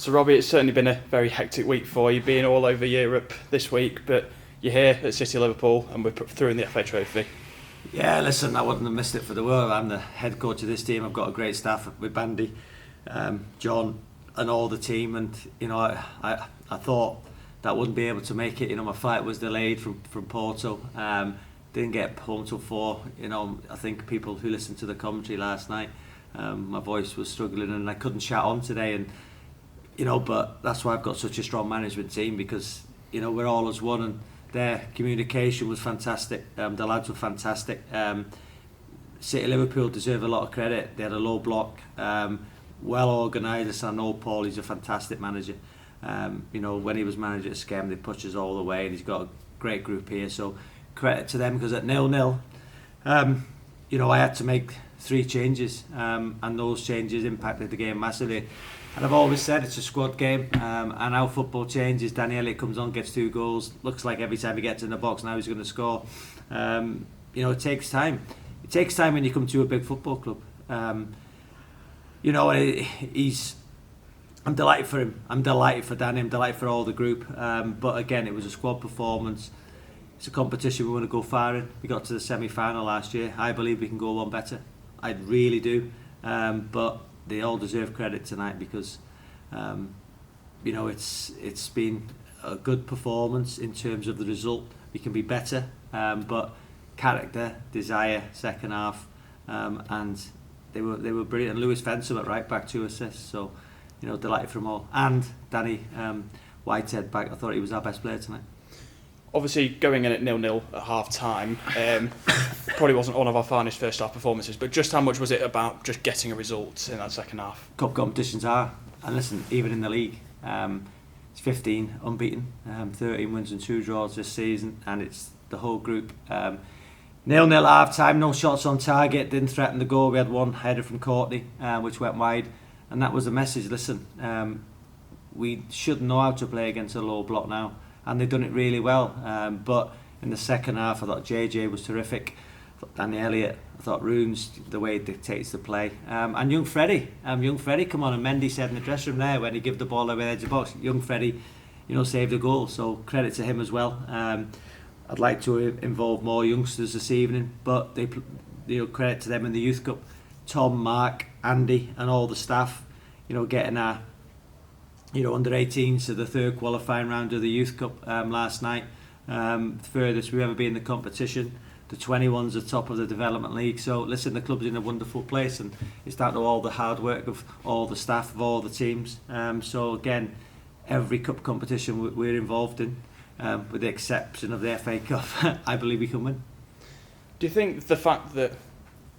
So Robbie, it's certainly been a very hectic week for you, being all over Europe this week, but you're here at City Liverpool and we're through in the FA Trophy. Yeah, listen, I wouldn't have missed it for the world. I'm the head coach of this team. I've got a great staff with Bandy, John and all the team, and I thought that I wouldn't be able to make it. My flight was delayed from Porto. Didn't get home till 4. I think people who listened to the commentary last night, my voice was struggling and I couldn't chat on today, and but that's why I've got such a strong management team, because we're all as one, and their communication was fantastic. The lads were fantastic. City Liverpool deserve a lot of credit. They had a low block, well organised. I know Paul, he's a fantastic manager. When he was manager at Skem, they pushed us all the way, and he's got a great group here. So credit to them, because at 0-0, I had to make 3 changes, and those changes impacted the game massively. And I've always said it's a squad game, and how football changes. Danny Elliott comes on, gets 2 goals. Looks like every time he gets in the box now he's going to score. It takes time. It takes time when you come to a big football club. I'm delighted for him. I'm delighted for Danny. I'm delighted for all the group. But again, it was a squad performance. It's a competition we want to go far in. We got to the semi-final last year. I believe we can go one better. I really do. But they all deserve credit tonight, because it's been a good performance in terms of the result. We can be better, but character, desire, second half, and they were brilliant. And Lewis Fensom at right back, 2 assists. So delighted from all. And Danny Whitehead back. I thought he was our best player tonight. Obviously, going in at 0-0 at half time probably wasn't one of our finest first half performances, but just how much was it about just getting a result in that second half? Cup competitions are, and listen, even in the league, it's 15 unbeaten, 13 wins and 2 draws this season, and it's the whole group. 0-0 half time, no shots on target, didn't threaten the goal. We had one header from Courtney, which went wide, and that was the message. Listen, we should know how to play against a low block now, and they've done it really well. But in the second half, I thought JJ was terrific. I thought Danny Elliott, I thought Runes, the way he dictates the play. And young Freddie come on, and Mendy said in the dressing room there, when he gave the ball away edge of the box, young Freddie, saved a goal. So credit to him as well. I'd like to involve more youngsters this evening, but they credit to them in the Youth Cup. Tom, Mark, Andy, and all the staff, getting our under 18s to the 3rd qualifying round of the Youth Cup last night. Furthest we've ever been in the competition. The 21s are top of the Development League. So listen, the club's in a wonderful place, and it's down to all the hard work of all the staff of all the teams. So again, every cup competition we're involved in, with the exception of the FA Cup, I believe we can win. Do you think the fact that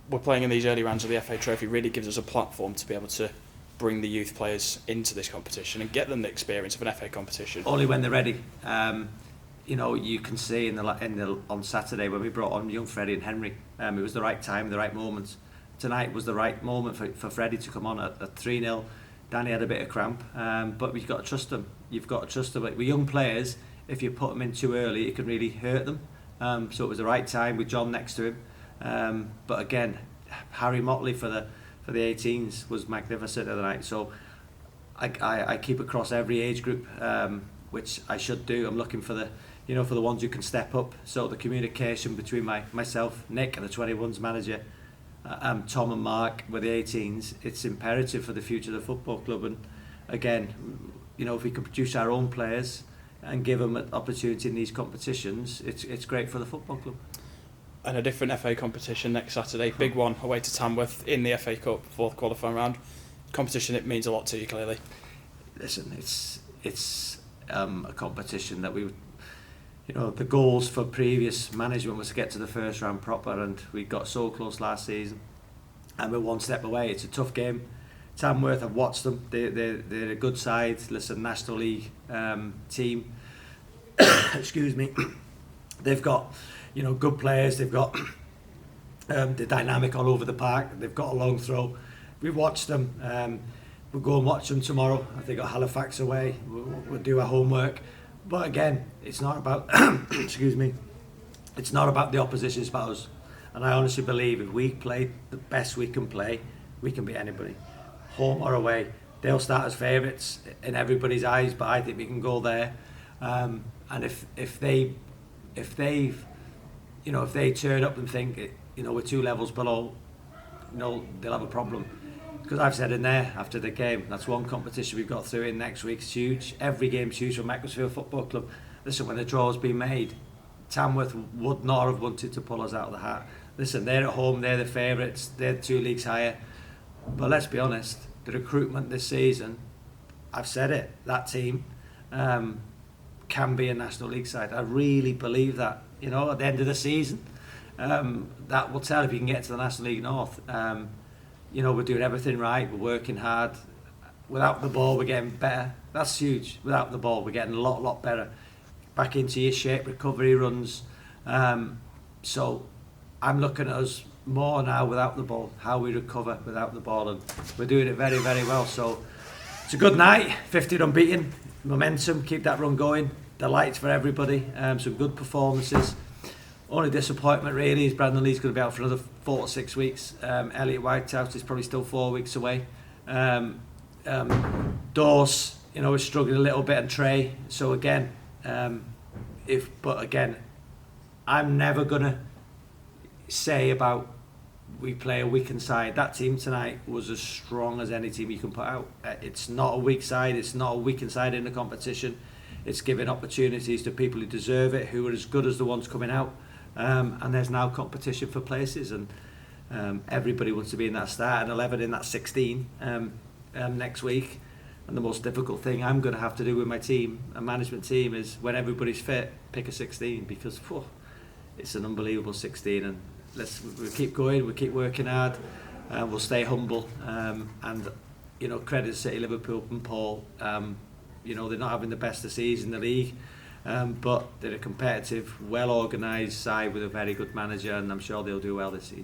we're playing in these early rounds of the FA Trophy really gives us a platform to be able to bring the youth players into this competition and get them the experience of an FA competition? Only when they're ready. You can see on Saturday when we brought on young Freddie and Henry, it was the right time, the right moment. Tonight was the right moment for Freddie to come on at 3-0. Danny had a bit of cramp, but you've got to trust them. You've got to trust them. With young players, if you put them in too early, it can really hurt them. So it was the right time with John next to him. But again, Harry Motley for the 18s was magnificent the other night. So I keep across every age group, which I should do. I'm looking for the ones who can step up. So the communication between myself, Nick, and the 21s manager, Tom and Mark with the 18s, it's imperative for the future of the football club. And again, if we can produce our own players and give them an opportunity in these competitions, it's great for the football club. And a different FA competition next Saturday, big one away to Tamworth in the FA Cup, 4th qualifying round. Competition, it means a lot to you, clearly. Listen, it's a competition that the goals for previous management was to get to the first round proper, and we got so close last season, and we're one step away. It's a tough game. Tamworth, I've watched them. They're a good side. Listen, National League team. Excuse me. They've got good players. They've got the dynamic all over the park. They've got a long throw. We've watched them. We'll go and watch them tomorrow. I think got Halifax away. We'll do our homework. But again, it's not about excuse me. It's not about the opposition, it's about us. And I honestly believe if we play the best we can play, we can beat anybody. Home or away, they'll start as favourites in everybody's eyes, but I think we can go there. And if they turn up and think we're 2 levels below, they'll have a problem. Because I've said in there after the game, that's one competition we've got through in next week's huge. Every game's huge for Macclesfield Football Club. Listen, when the draw's been made, Tamworth would not have wanted to pull us out of the hat. Listen, they're at home, they're the favourites, they're 2 leagues higher. But let's be honest, the recruitment this season, I've said it, that team can be a National League side. I really believe that. At the end of the season, that will tell if you can get to the National League North. We're doing everything right, we're working hard. Without the ball, we're getting better. That's huge. Without the ball, we're getting a lot better. Back into your shape, recovery runs. So I'm looking at us more now without the ball, how we recover without the ball, and we're doing it very, very well. So it's a good night, 50 unbeaten, momentum, keep that run going. The lights for everybody, some good performances. Only disappointment really is Brandon Lee's going to be out for another 4 to 6 weeks. Elliot Whitehouse is probably still 4 weeks away. Dawes, is struggling a little bit, and Trey. So again, I'm never going to say about we play a weakened side. That team tonight was as strong as any team you can put out. It's not a weak side, it's not a weakened side in the competition. It's giving opportunities to people who deserve it, who are as good as the ones coming out. And there's now competition for places, and everybody wants to be in that starting 11, in that 16 next week. And the most difficult thing I'm going to have to do with my team, a management team, is when everybody's fit, pick a 16, because it's an unbelievable 16. And we'll keep going, we'll keep working hard, we'll stay humble. And credit to City, Liverpool and Paul. They're not having the best of season in the league, but they're a competitive, well organised side with a very good manager, and I'm sure they'll do well this season.